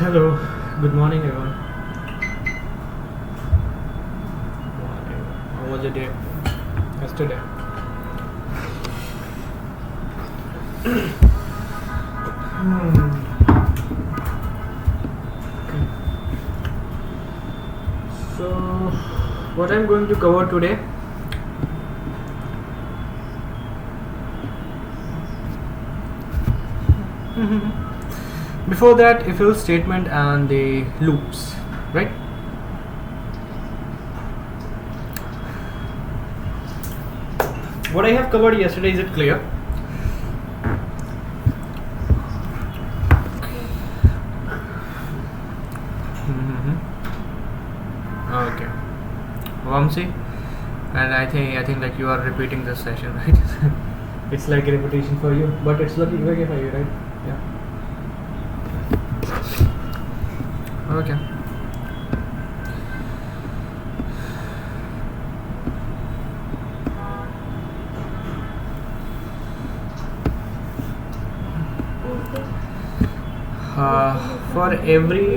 Hello, good morning everyone. How was the day yesterday? So, what I'm going to cover today? Before that, if else statement and the loops, right? What I have covered yesterday, is it clear? Okay. Vamsi, and I think like you are repeating this session, right? It's like a repetition for you, but it's looking okay for you, right? Yeah. Okay. For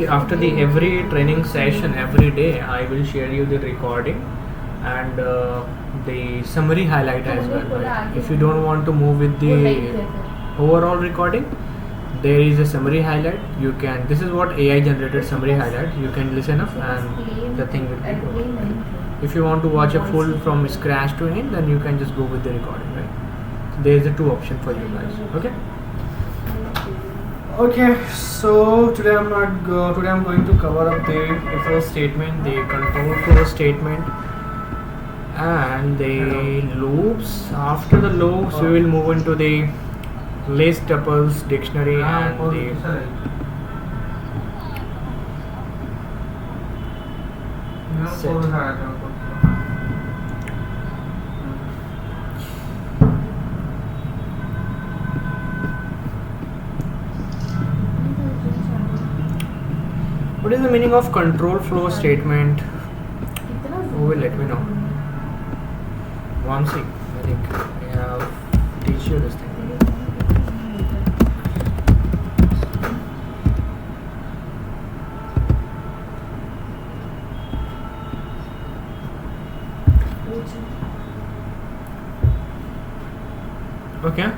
after every training session every day, I will share you the recording and the summary highlight as well. Right? If you don't want to move with the overall recording, there is a summary highlight. You can. This is what AI generated summary highlight. You can listen up and the thing will be good. If you want to watch a full from scratch to end, then you can just go with the recording. Right? So there is a two option for you guys. Okay. Okay, so today I'm going to cover up the if else statement, the control flow statement, and the loops. After the loops, we will move into the list, tuples, dictionary, and the set. What is the meaning of control flow statement? Who will let me know? Vamsi, I think I have teach you this thing. Okay.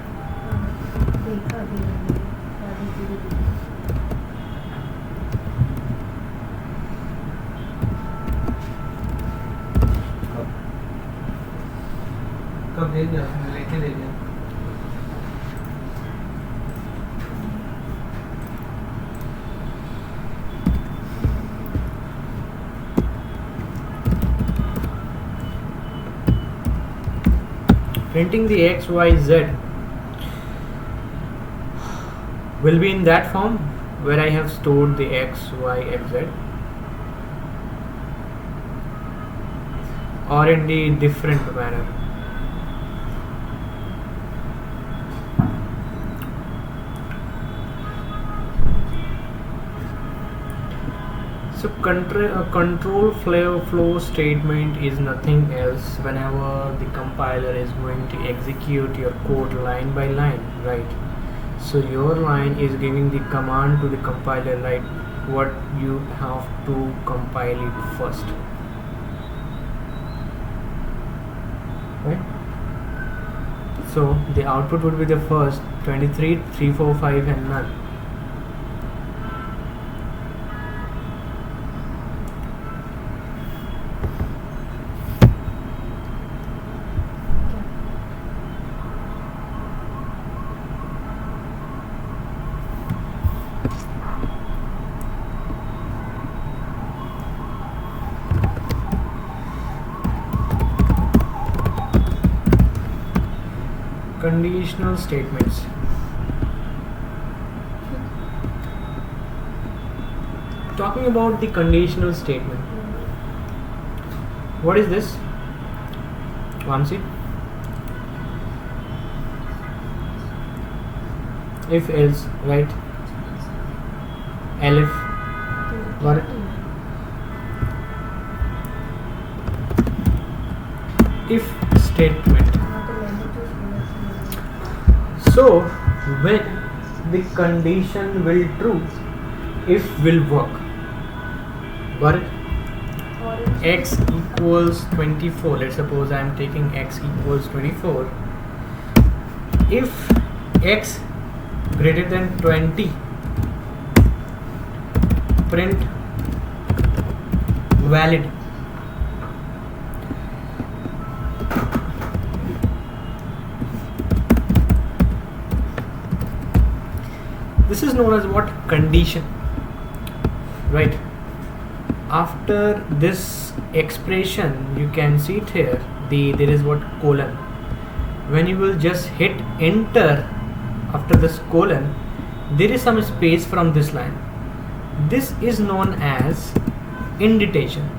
कब दे दिया लेके दे दिया printing the x, y, z will be in that form where I have stored the x, y, x, z, or in the different manner. So control flow statement is nothing else whenever the compiler is going to execute your code line by line, right? So your line is giving the command to the compiler, like what you have to compile it first, right? So the output would be the first 23, 3, 4, 5 and none. Conditional statements. Talking about the conditional statement, what is this, Vamsi? If else, right? Elif, what? If statement. So when the condition will true, if will work. Got it? X equals 24. Let's suppose I am taking x equals 24. If x greater than 20, print valid. This is known as what? Condition, right? After this expression, you can see it here, there is what? Colon. When you will just hit enter after this colon, there is some space from this line. This is known as indentation,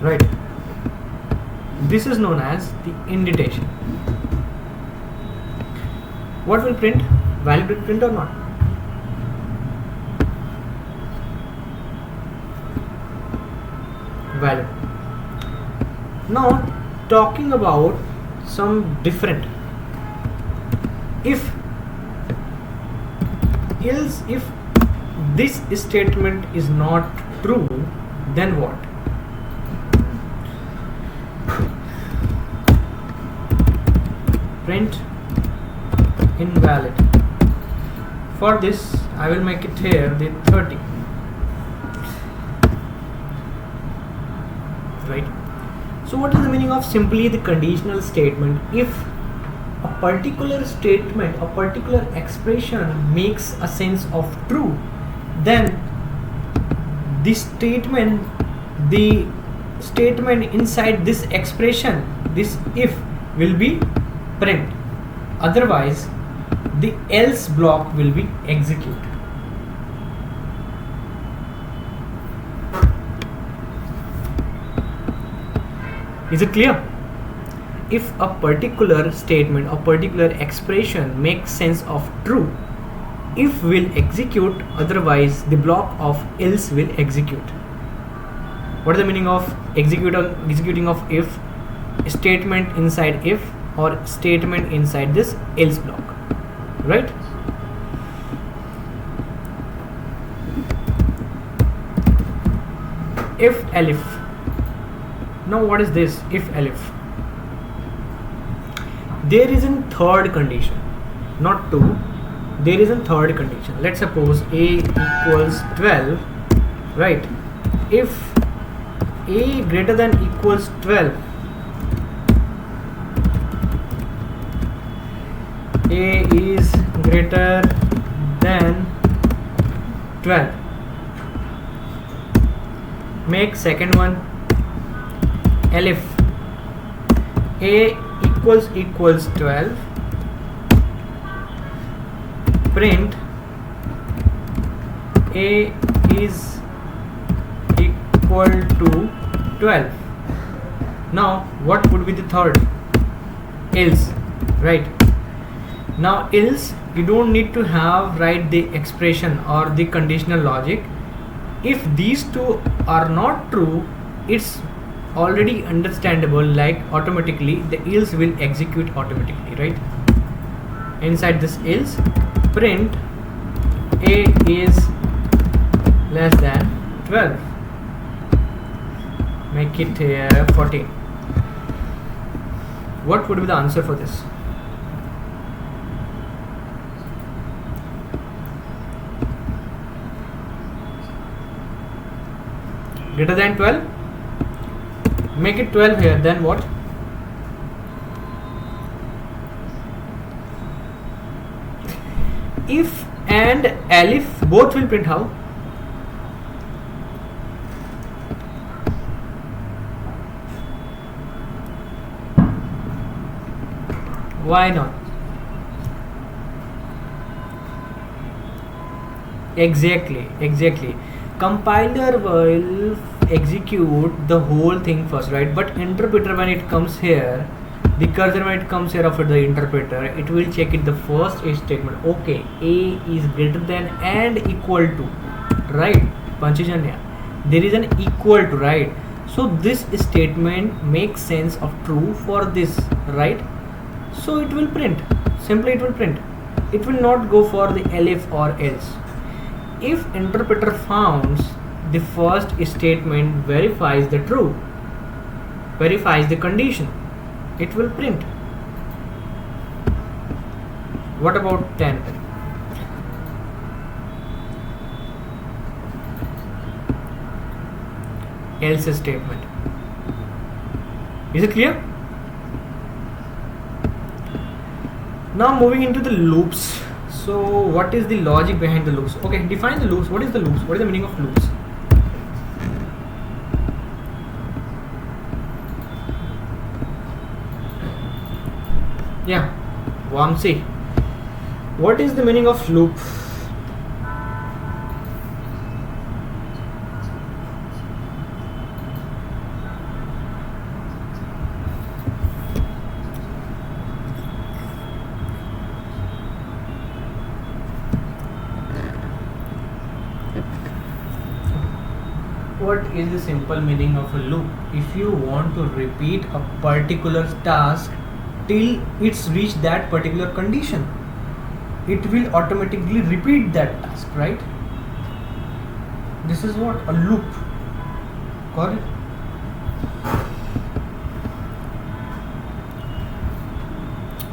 right? This is known as the indentation. What will print? Valid will print or not? Valid. Now talking about some different. If this statement is not true, then what? Print invalid. For this I will make it here the 30, right? So what is the meaning of simply the conditional statement? If a particular statement, a particular expression makes a sense of true, then the statement inside this expression, this if, will be print. Otherwise the else block will be executed. Is it clear? If a particular statement or particular expression makes sense of true, if will execute, otherwise the block of else will execute. What is the meaning of executing of if? Statement inside if or statement inside this else block, right? If elif. Now what is this if elif? There is a third condition, not two. There is a third condition. Let's suppose a equals 12, right? If a greater than equals 12, a is greater than 12, make second one elif a equals 12, print a is equal to 12. Now what would be the third? Else, right? Now else, you don't need to write the expression or the conditional logic. If these two are not true, it's already understandable, like automatically the else will execute automatically, right? Inside this else, print a is less than 12, make it 14. What would be the answer for this? Greater than 12, make it 12 here, then what? If and elif both will print how? Why not? Exactly. Compiler will execute the whole thing first, right? But interpreter, when it comes here, the cursor when it comes here after the interpreter, it will check it the first statement. Okay, a is greater than and equal to, right? Panchajanya, there is an equal to, right? So this statement makes sense of true for this, right? So it will print, simply it will print. It will not go for the elif or else. If interpreter founds the first statement verifies the condition, it will print. What about 10? Else statement. Is it clear? Now moving into the loops. So what is the logic behind the loops? Okay, define the loops. What is the loops? What is the meaning of loops? Yeah, Vamsi. What is the meaning of loop? What is the simple meaning of a loop? If you want to repeat a particular task till it's reached that particular condition, it will automatically repeat that task, right? This is what a loop. Got it?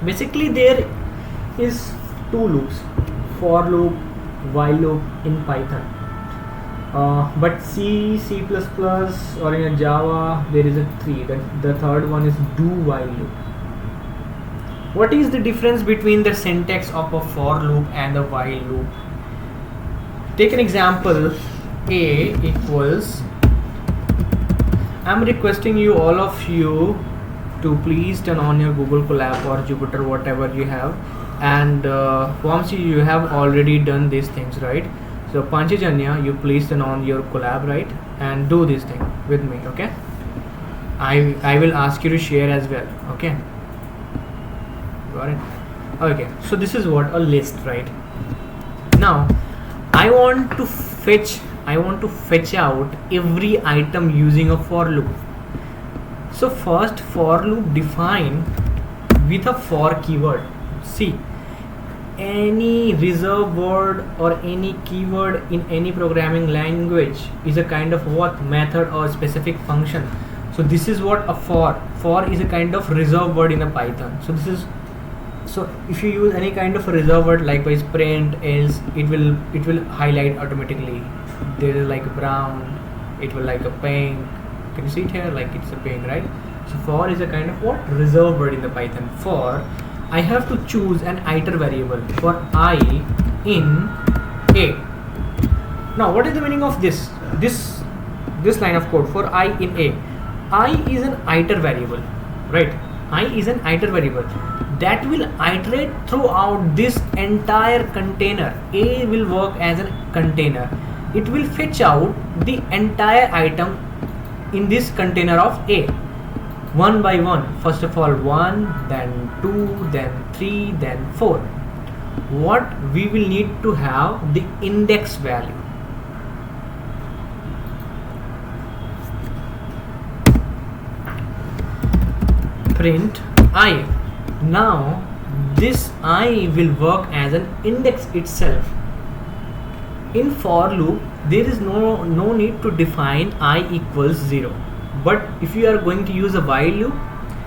Basically there is two loops, for loop, while loop in Python. But C, C++ or in a Java there is a 3. The third one is do while loop. What is the difference between the syntax of a for loop and a while loop? Take an example. A equals, I'm requesting you, all of you, to please turn on your Google Colab or Jupyter, whatever you have, and Vamsi, you have already done these things, right? So Panchajanya, you please turn on your Colab, right, and do this thing with me, okay? I will ask you to share as well, okay? Got it? Okay, so this is what a list, right? Now I want to fetch out every item using a for loop. So first for loop define with a for keyword. See, any reserved word or any keyword in any programming language is a kind of what method or specific function. So this is what a for is a kind of reserved word in a Python. So this is, so if you use any kind of a reserved word, likewise print, else, it will highlight automatically. There is like brown, it will like a pink. Can you see it here? Like it's a pink, right? So for is a kind of what reserved word in the Python. For I have to choose an iter variable for I in A. Now what is the meaning of this line of code? For I in A, I is an iter variable, right? I is an iter variable that will iterate throughout this entire container. A will work as a container. It will fetch out the entire item in this container of A, one by one. First of all 1, then 2, then 3, then 4. What we will need to have the index value. Print I. Now this I will work as an index itself. In for loop there is no need to define I equals 0. But if you are going to use a while loop,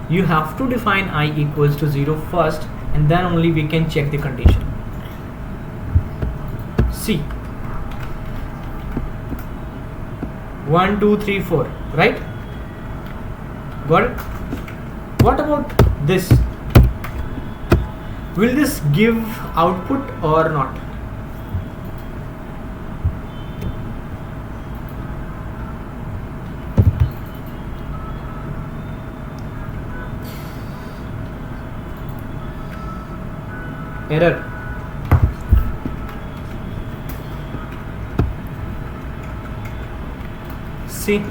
you have to define I equals to 0 first, and then only we can check the condition. See, 1, 2, 3, 4, right? Got it? What about this? Will this give output or not? Error. See,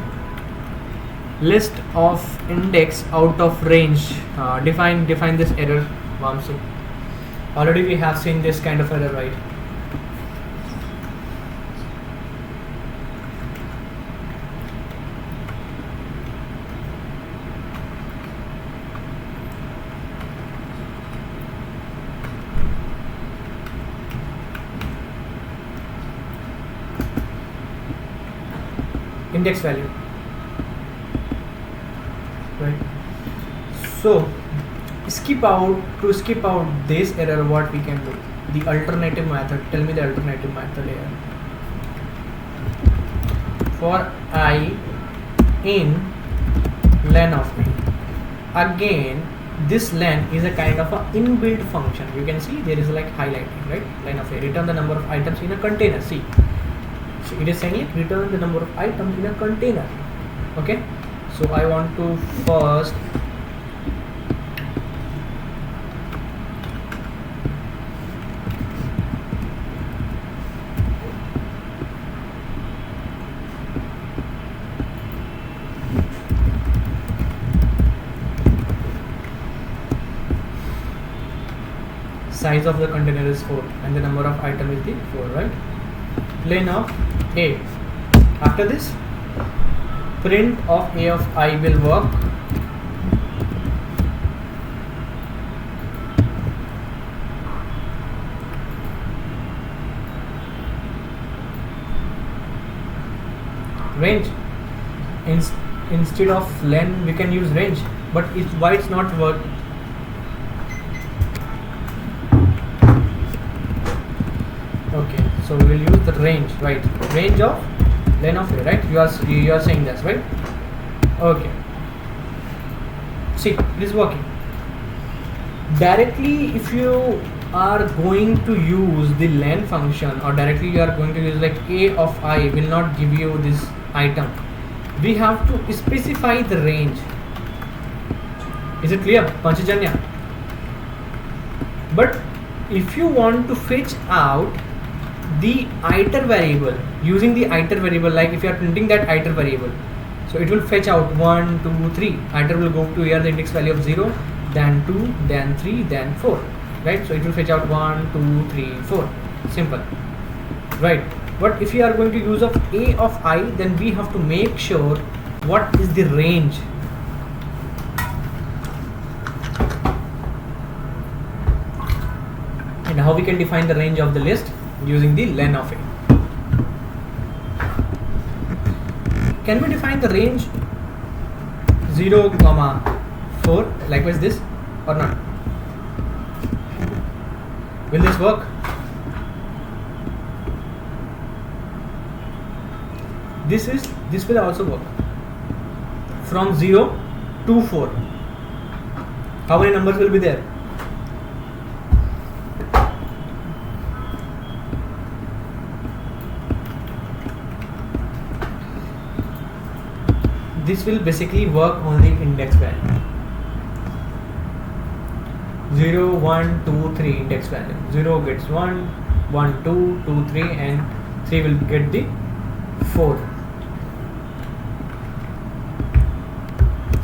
list of index out of range. Define this error, Vamsi. Already we have seen this kind of error, right? index value, right? So to skip out this error, what we can do, the alternative method. Tell me the alternative method here. For I in len of a, again this len is a kind of a inbuilt function. You can see there is like highlighting, right? Len of a, return the number of items in a container. See, so it is saying like return the number of items in a container. Okay, so I want to first size of the container is 4 and the number of item is the 4, right? Len of a. After this, print of a of I will work. Range. Instead of len we can use range, but why it's not work? Okay, so we will use the range, right? Range of len of a, right? You are saying this, right? Okay. See, it is working. Directly, if you are going to use the len function, or directly you are going to use like a of I will not give you this item. We have to specify the range. Is it clear, Panchajanya? But if you want to fetch out the iter variable using the iter variable, like if you are printing that iter variable, so it will fetch out 1 2 3. Iter will go to here the index value of 0, then 2, then 3, then 4, right? So it will fetch out 1 2 3 4. Simple, right? But if you are going to use of a of I, then we have to make sure what is the range. And how we can define the range of the list? Using the len of a. Can we define the range 0, 4 likewise this or not? Will this work? This will also work. From 0 to 4, how many numbers will be there? This will basically work on the index value. 0 1 2 3 index value. 0 gets 1, 1 2 2 3, and 3 will get the 4.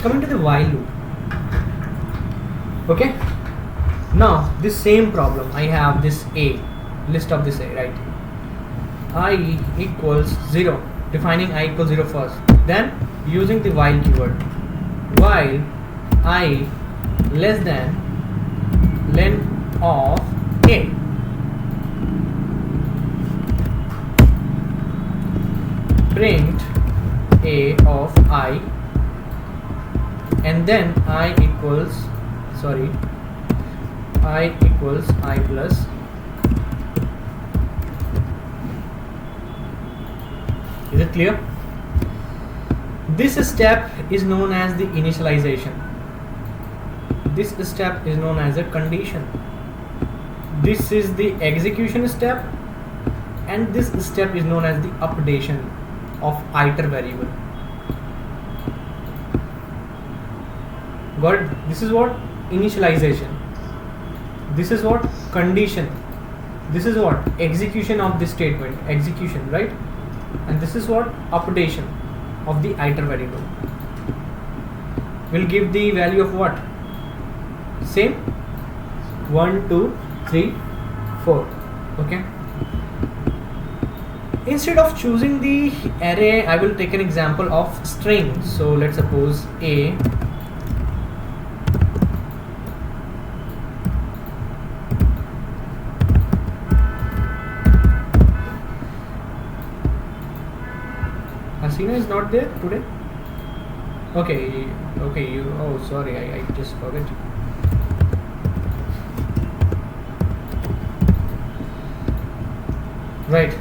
Coming to the while loop. Okay, now this same problem, I have this a, list of this a, right? I equals 0, defining I equals 0 first, then using the while keyword, while I less than len of a. Print a of I, and then I equals I plus Is it clear? This step is known as the initialization. This step is known as a condition. This is the execution step, and this step is known as the updation of iter variable. Got it? This is what initialization. This is what condition. This is what execution of this statement. Execution, right? And this is what updation of the iter variable. Will give the value of what? Same 1 2 3 4. Okay. Instead of choosing the array, I will take an example of string. So let's suppose a Hasina is not there today? Okay, you, oh sorry, I just forgot. Right.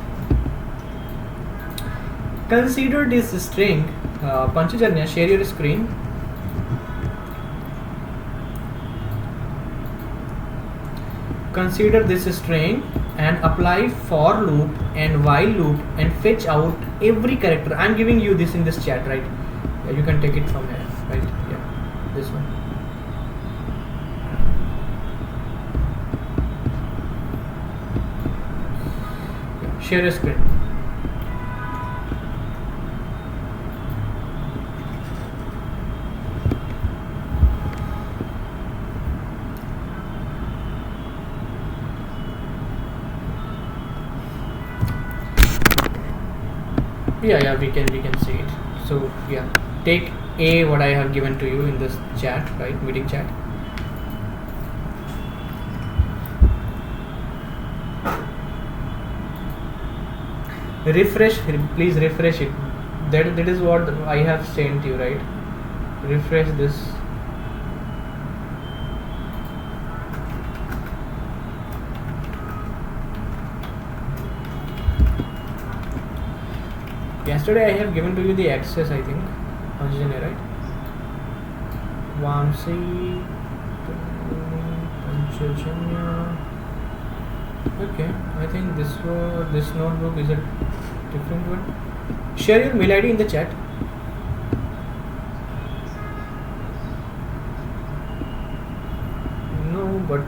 Consider this string. Panchajanya, share your screen. Consider this string and apply for loop and while loop and fetch out every character. I'm giving you this in this chat, right? Yeah, you can take it from here, right? Yeah, this one. Yeah, share your screen. Yeah, we can see it. So yeah, take A what I have given to you in this chat, right? Meeting chat. Refresh, please refresh it. That is what I have sent you, right? Refresh this. Yesterday I have given to you the access, I think. Panchajanya, right? Vamsi, Panchajanya. Okay, I think this notebook is a different one. Share your mail ID in the chat. No, but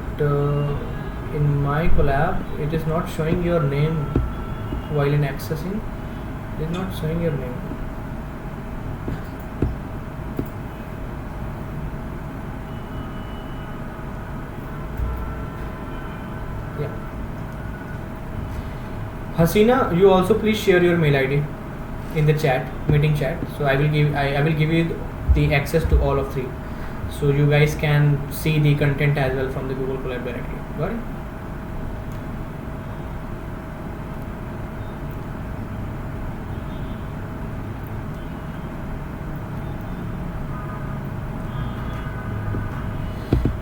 in my collab it is not showing your name while in accessing. It is not showing your name. Yeah. Hasina, you also please share your mail ID in the chat, meeting chat. So I will give you the access to all of three. So you guys can see the content as well from the Google Colab directly. Got it?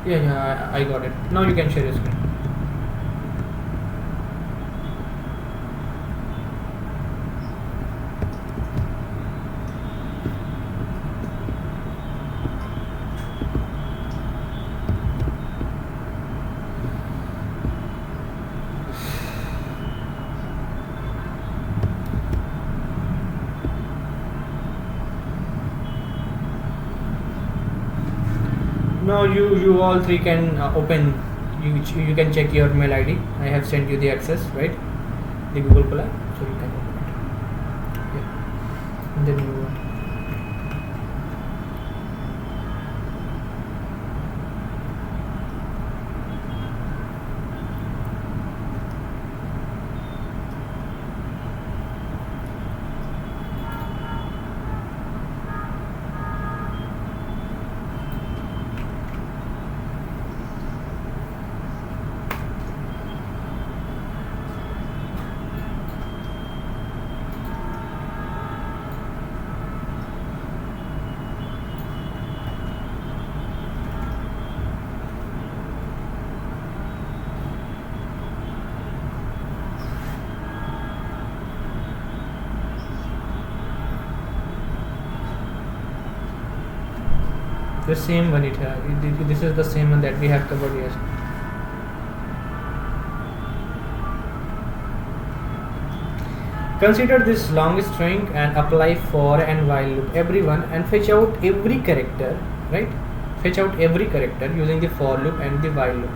Yeah, I got it. Now you can share your screen. Now you all three can open. You can check your mail ID. I have sent you the access, right? The Google Colab, so you can open it. Yeah. And then you want. The same one this is the same one that we have covered yesterday. Consider this long string and apply for and while loop everyone and fetch out every character, right? Fetch out every character using the for loop and the while loop.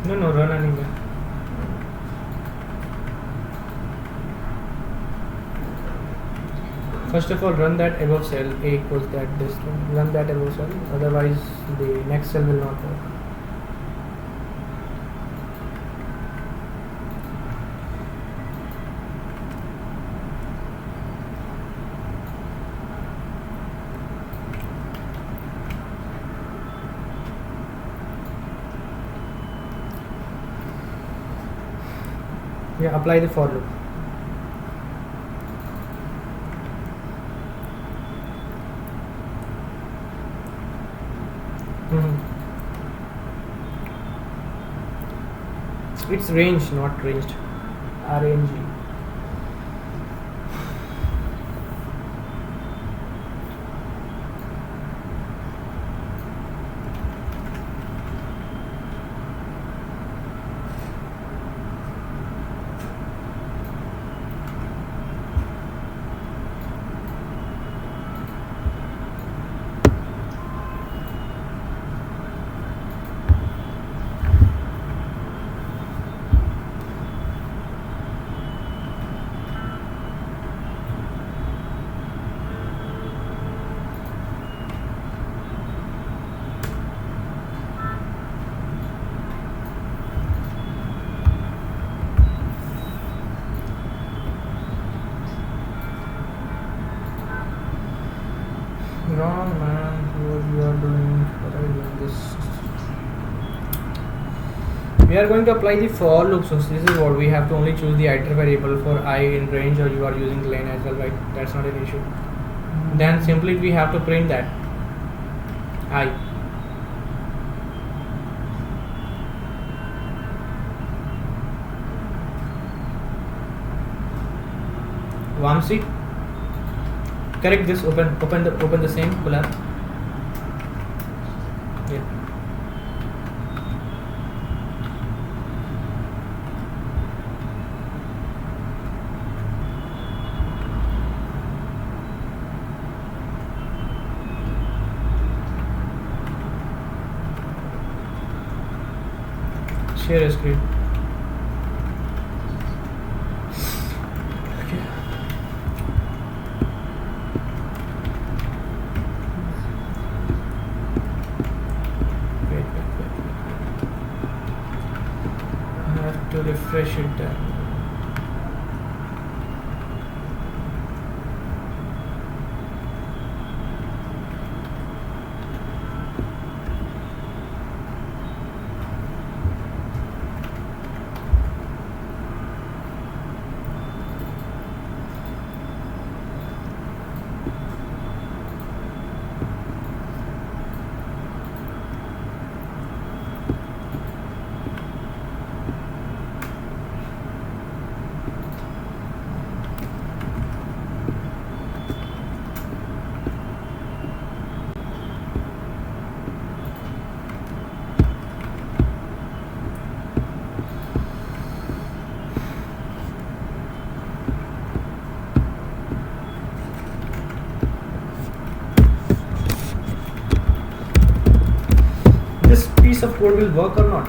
No, run anywhere. First of all, run that above cell. A equals that this one. Run that above cell. Otherwise, the next cell will not work. Yeah, apply the for loop. It's range, not ranged. RNG. Wrong, man. What you are doing? What are you doing this? We are going to apply the for loop. So this is what we have to only choose the iter variable for I in range, or you are using len as well, right? That's not an issue. Then simply we have to print that I. Vamsi, correct this. Open the same collab. Yeah. Share a screen. To refresh it then. Piece of code will work or not.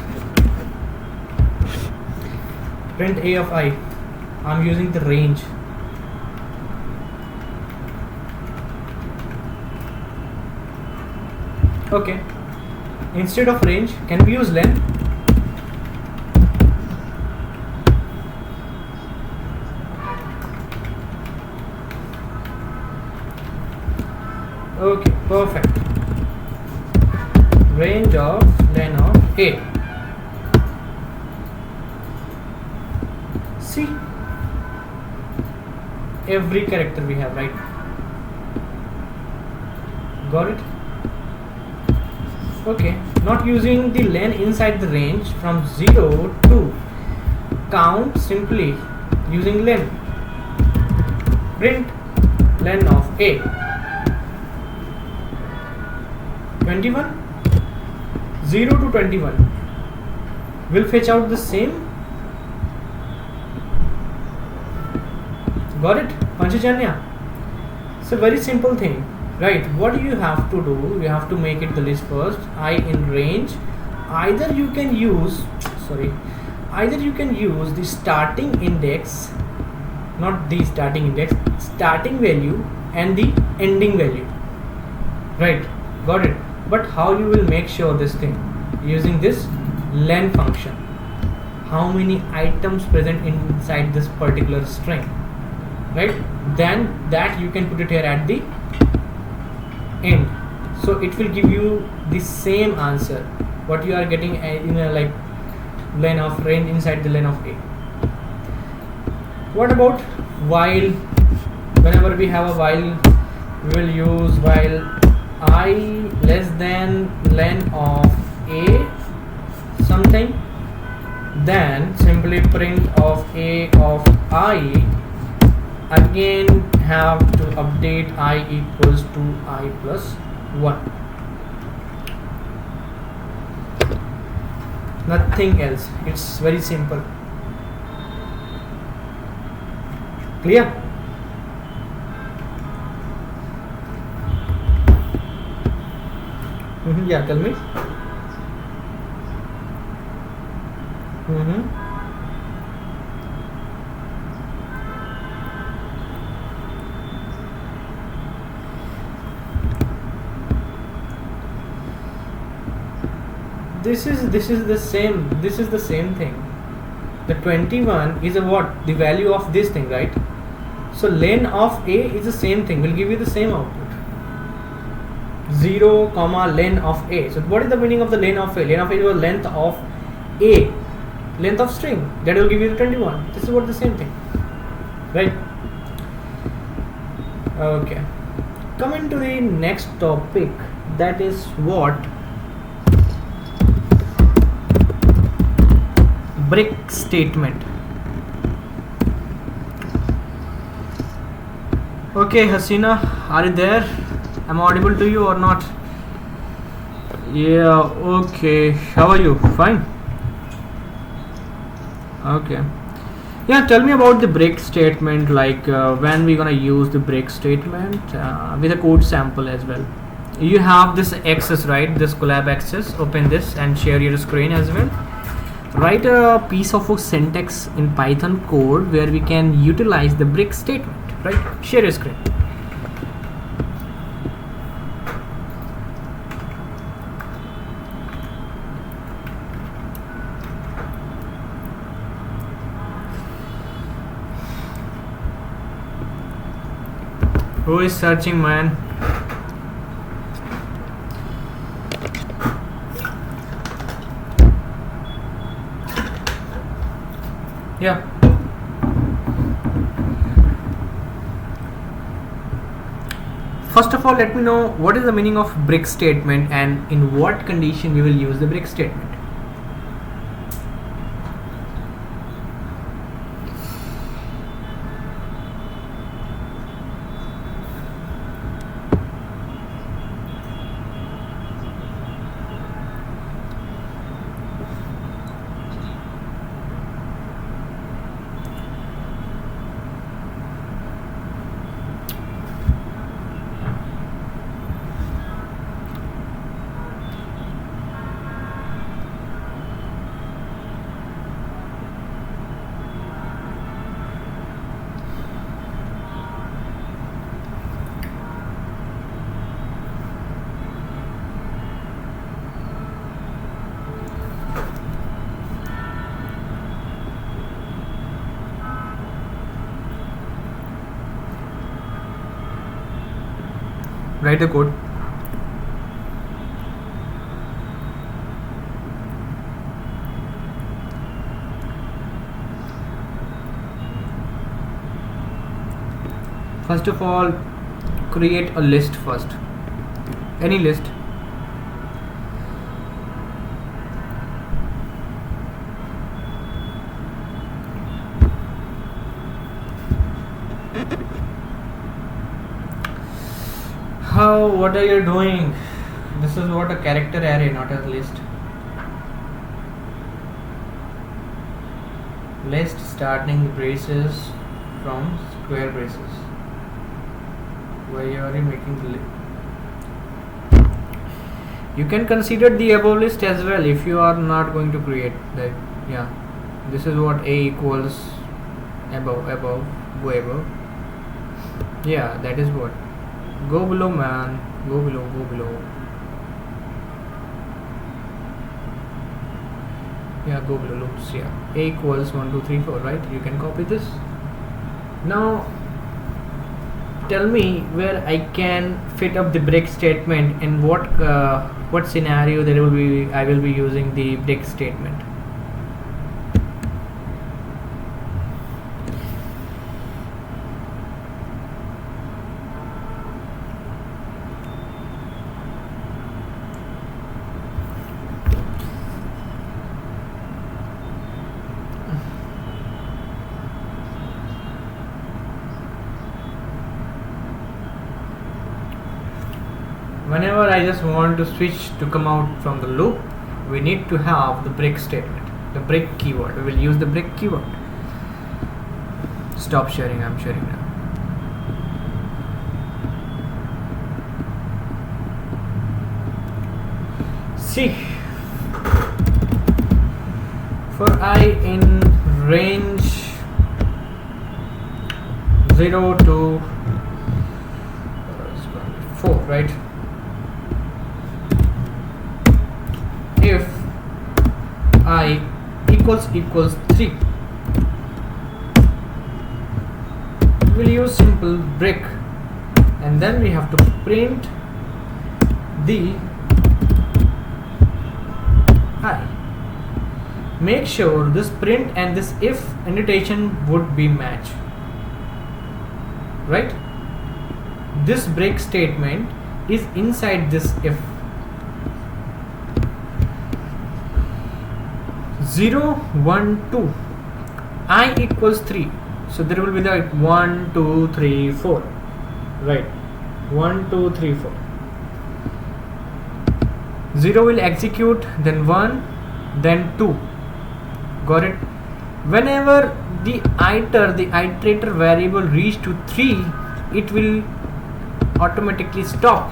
Print a of I. I'm using the range. Okay. Instead of range, can we use len? Okay, perfect. Range of len of a. See, every character we have, right? Got it? Okay, not using the len inside the range from 0 to count, simply using len. Print len of a. 21. 0 to 21 will fetch out the same. Got it? Panchajanya. It's a very simple thing, right? What you have to do, you have to make it the list first. I in range. Either you can use the starting index, not the starting index, starting value and the ending value, right? Got it? But how you will make sure this thing? Using this len function. How many items present inside this particular string, right? Then that you can put it here at the end, so it will give you the same answer what you are getting in a like len of range inside the len of a. What about while? Whenever we have a while, we will use while I less than len of a something, then simply print of a of I, again have to update I equals to I plus 1. Nothing else. It's very simple. Clear? Yeah, tell me. This is the same thing. The 21 is a what? The value of this thing, right? So len of a is the same thing, will give you the same output. 0 comma len of a. So what is the meaning of the len of a? Len of a is the length of a, length of string, that will give you the 21. This is what the same thing, right? Okay, coming to the next topic, that is what? Break statement. Okay, Hasina, are you there? Am I audible to you or not? Yeah, okay. How are you? Fine. Okay. Yeah, tell me about the break statement, like when we're gonna use the break statement with a code sample as well. You have this access, right? This collab access. Open this and share your screen as well. Write a piece of a syntax in Python code where we can utilize the break statement, right? Share your screen. Who is searching, man? Yeah. First of all, let me know what is the meaning of break statement and in what condition we will use the break statement. Write the code. First of all, create a list first. Any list. What are you doing? This is what a character array, not a list. List starting braces from square braces. Why are you making the list? You can consider the above list as well if you are not going to create that. Yeah, this is what a equals above, go above. Yeah, that is what. Go below, man. Go below. Yeah, go below loops. Yeah, a equals 1 2 3 4, right? You can copy this. Now tell me where I can fit up the break statement and what scenario there will be I will be using the break statement. whenever I just want to switch to come out from the loop, we need to have the break statement, the break keyword. We will use the break keyword. Stop sharing, I'm sharing now. See, for I in range 0 to 4, right? If I equals 3, we'll use simple break, and then we have to print the I. Make sure this print and this if annotation would be match, right? This break statement is inside this if. 0, 1, 2, I equals 3, so there will be the 1, 2, 3, 4, right? 1, 2, 3, 4. 0 will execute, then 1, then 2. Got it? Whenever the iterator variable reach to 3, it will automatically stop.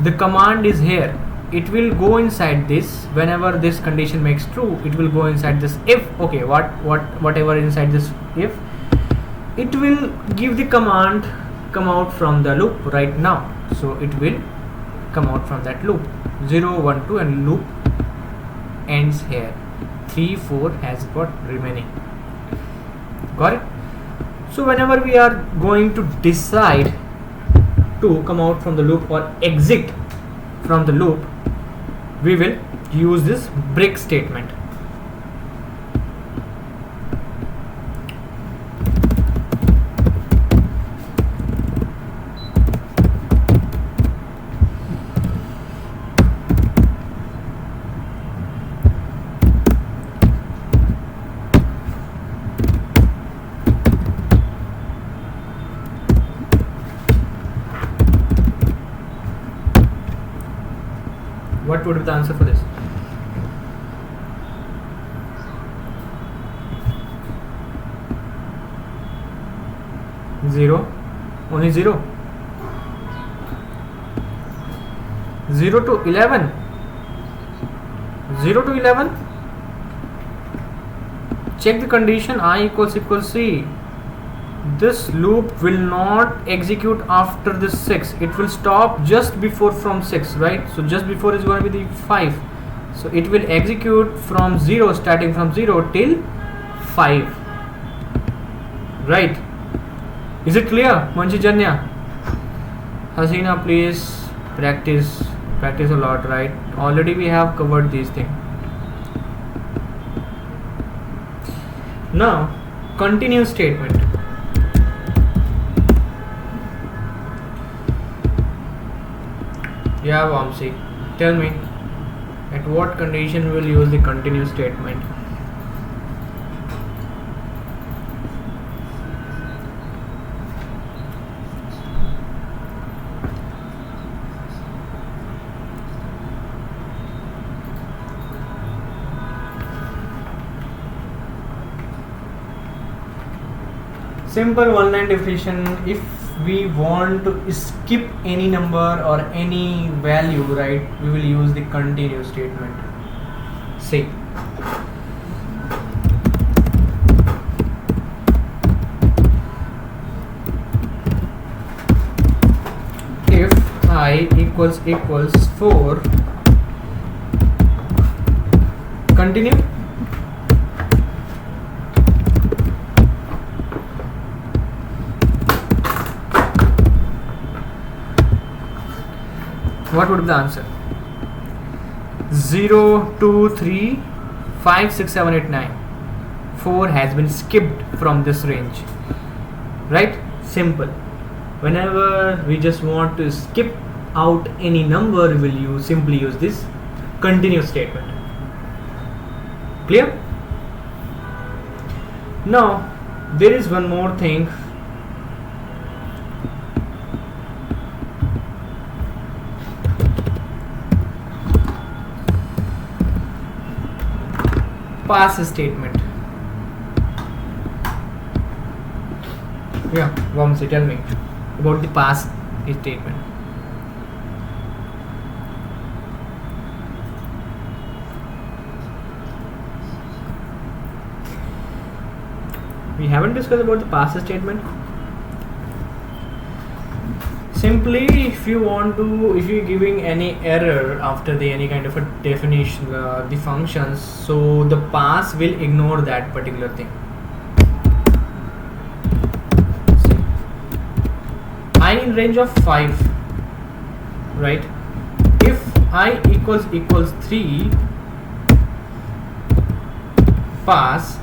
The command is here. It will go inside this. Whenever this condition makes true, it will go inside this if. Okay, whatever inside this if, it will give the command come out from the loop right now. So it will come out from that loop. 0, 1, 2, and loop ends here. 3, 4 has got remaining. Got it? So whenever we are going to decide to come out from the loop or exit from the loop, we will use this break statement. What would be the answer for this? Zero, only 0. 0 to 11. 0 to 11. Check the condition I equals C. This loop will not execute after this 6. It will stop just before from 6, right? So just before is going to be the 5. So it will execute from 0, starting from 0 till 5. Right? Is it clear, Manchijanya? Hasina, please practice a lot, right? Already we have covered these things. Now, continue statement. Yeah, Vamsi, tell me, at what condition we will use the continue statement? Simple one-line definition. If we want to skip any number or any value, right, we will use the continue statement. Say if I equals 4, continue. What would be the answer? 0, 2, 3, 5, 6, 7, 8, 9. 4 has been skipped from this range. Right? Simple. Whenever we just want to skip out any number, we will simply use this continue statement. Clear? Now, there is one more thing. pass statement. Yeah, Vamsi, tell me about the pass statement. We haven't discussed about the pass statement. Simply, if you're giving any error after any kind of a definition, the functions, so the pass will ignore that particular thing. See, I in range of 5, right? If I equals 3, pass,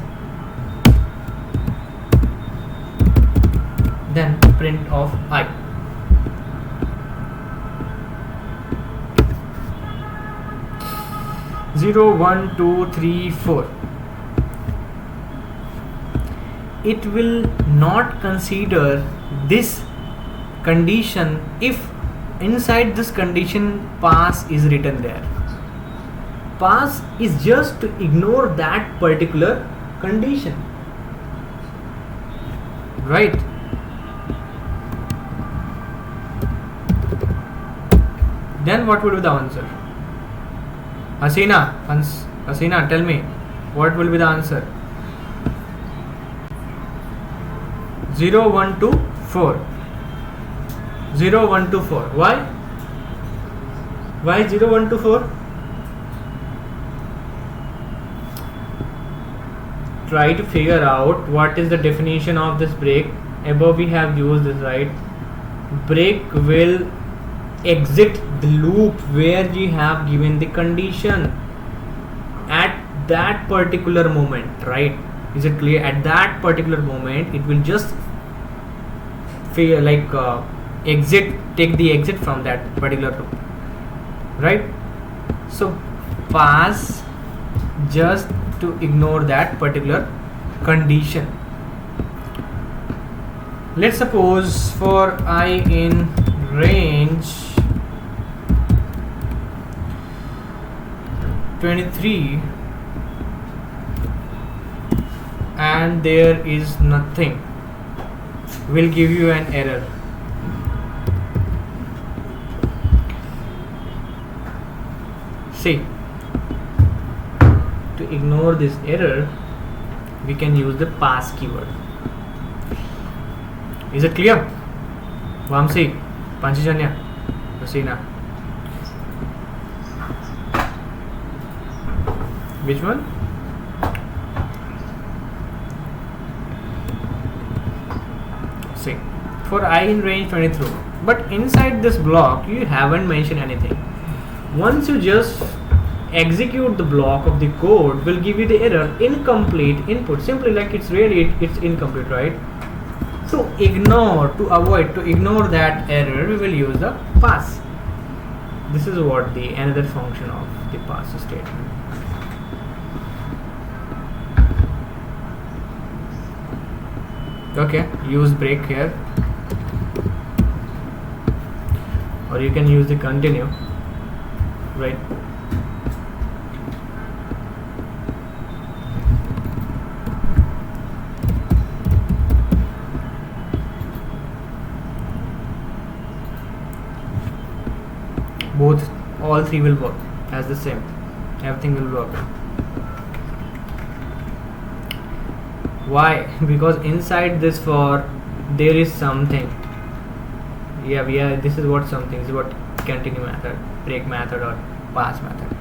then print of I. Zero, 1, 2, 3, 4. It will not consider this condition if inside this condition pass is written there. Pass is just to ignore that particular condition, right? Then what would be the answer? Hasina, tell me, what will be the answer? 0, 1, 2, 4. 0, 1, 2, 4. Why? Why 0, 1, 2, 4? Try to figure out what is the definition of this break. Above we have used this, right? Break will exit the loop where you have given the condition at that particular moment, right? Is it clear? At that particular moment it will just feel like take the exit from that particular loop, right? So pass just to ignore that particular condition. Let's suppose for I in range 23 and there is nothing, will give you an error. See, to ignore this error we can use the pass keyword. Is it clear? Vamsi, Panchajanya, Hasina. Which one? See, for I in range 23, but inside this block you haven't mentioned anything. Once you just execute the block of the code, will give you the error incomplete input. Simply like it's incomplete, right? To ignore that error, we will use the pass. This is what the another function of the pass statement. Okay, use break here, or you can use the continue, right? All three will work as the same. Everything will work. Why? Because inside this for there is something. Yeah. This is what something is, what continue method, break method, or pass method,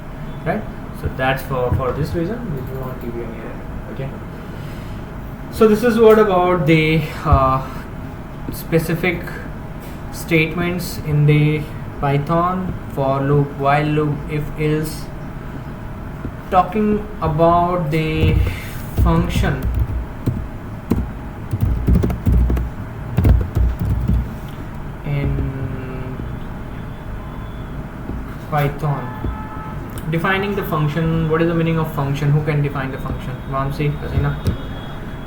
right? So that's for this reason we will not give you any error. Okay. So this is what about the specific statements in the Python: for loop, while loop, if else. Talking about the function, in Python, defining the function. What is the meaning of function? Who can define the function? Vamsi, Hasina,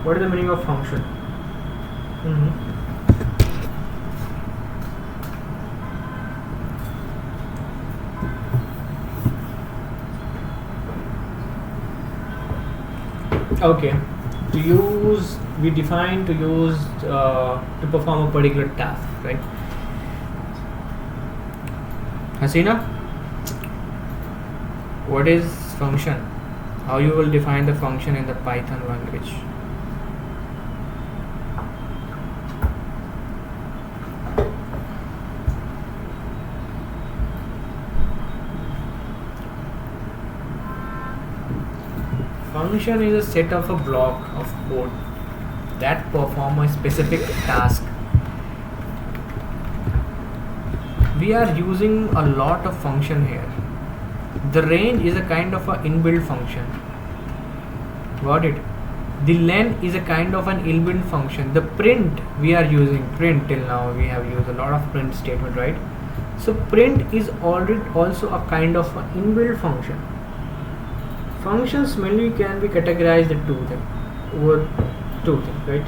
what is the meaning of function? Okay, we define to use to perform a particular task, right? Hasina, what is function? How you will define the function in the Python language? Function is a set of a block of code that perform a specific task. We are using a lot of function here. The range is a kind of an inbuilt function. Got it? The len is a kind of an inbuilt function. The print we are using, print till now we have used a lot of print statement, right? So print is already also a kind of an inbuilt function. Functions mainly can be categorized into two things, right?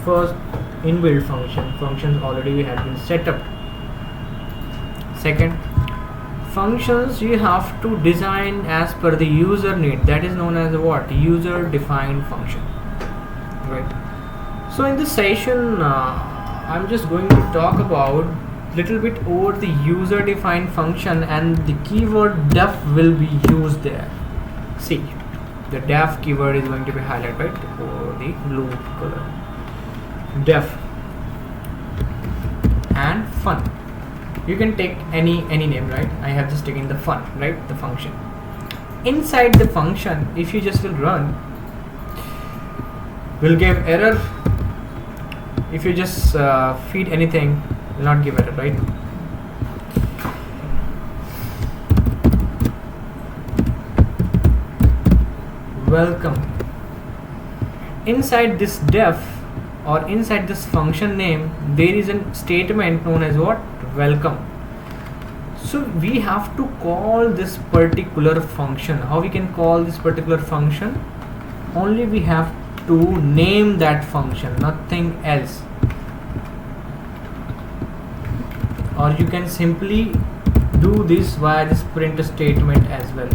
First, inbuilt functions already we have been set up. Second, functions you have to design as per the user need, that is known as what? User defined function, right? So in this session I'm just going to talk about little bit over the user defined function, and the keyword def will be used there. See, the def keyword is going to be highlighted, right, for the blue color. Def and fun. You can take any name, right? I have just taken the fun, right? The function. Inside the function, if you just will run, will give error. If you just feed anything, will not give error, right? Welcome. Inside this def or inside this function name, there is a statement known as what? Welcome. So we have to call this particular function. How we can call this particular function? Only we have to name that function, nothing else. Or you can simply do this via this print statement as well.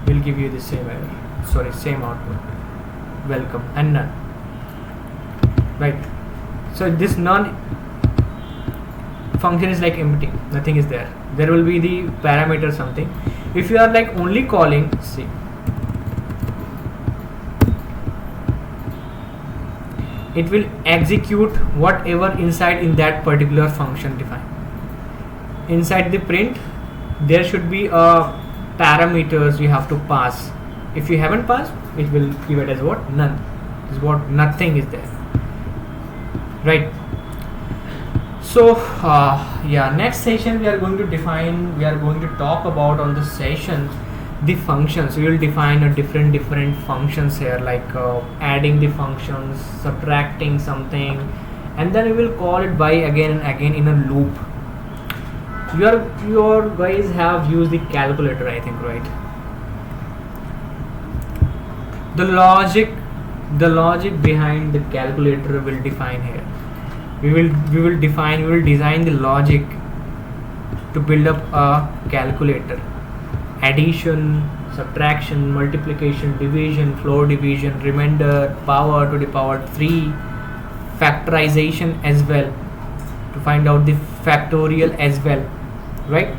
Will give you the same error. Sorry, same output. Welcome and none. Right. So this none function is like empty, nothing is there. There will be the parameter something. If you are like only calling, see, it will execute whatever inside in that particular function defined. Inside the print, there should be a parameters you have to pass. If you haven't passed, it will give it as what? None. Is what? Nothing is there. Right. So yeah, next session we are going to talk about on this session the functions. We will define a different functions here, like adding the functions, subtracting something, and then we will call it by again and again in a loop. Your guys have used the calculator, I think, right? The logic behind the calculator will define here. We will design the logic to build up a calculator. Addition, subtraction, multiplication, division, floor division, remainder, power to the power 3, factorization as well, to find out the factorial as well, right?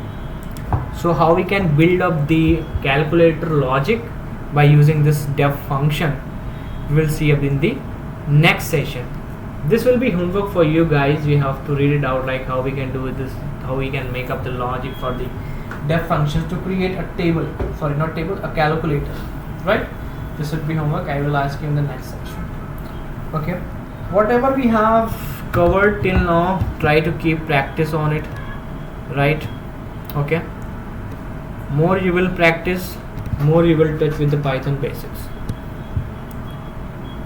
So how we can build up the calculator logic by using this def function, we will see up in the next session. This will be homework for you guys. You have to read it out, like how we can do this, how we can make up the logic for the def functions to create a table, sorry, not table, a calculator, right? This would be homework. I will ask you in the next section. Okay, whatever we have covered till now, try to keep practice on it, right? Okay, more you will practice, more you will touch with the Python basics.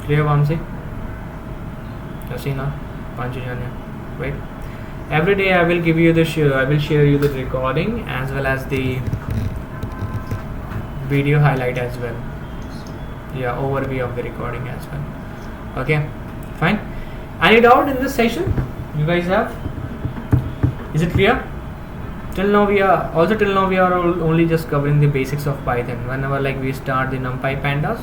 Clear, Vamsi? Hasina, Panchajanya, right? Every day I will give you the I will share you the recording as well as the video highlight as well. Yeah, overview of the recording as well. Okay, fine. Any doubt in this session you guys have? Is it clear? Till now we are only just covering the basics of Python. Whenever like we start the NumPy pandas,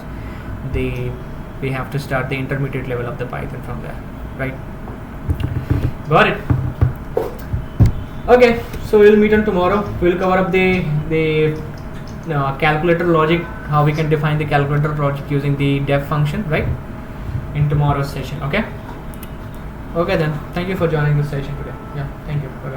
we have to start the intermediate level of the Python from there, right? Got it. Okay, so we'll meet on tomorrow. We'll cover up the calculator logic, how we can define the calculator logic using the def function, right, in tomorrow's session. Okay then, thank you for joining this session today. Yeah, thank you. Bye.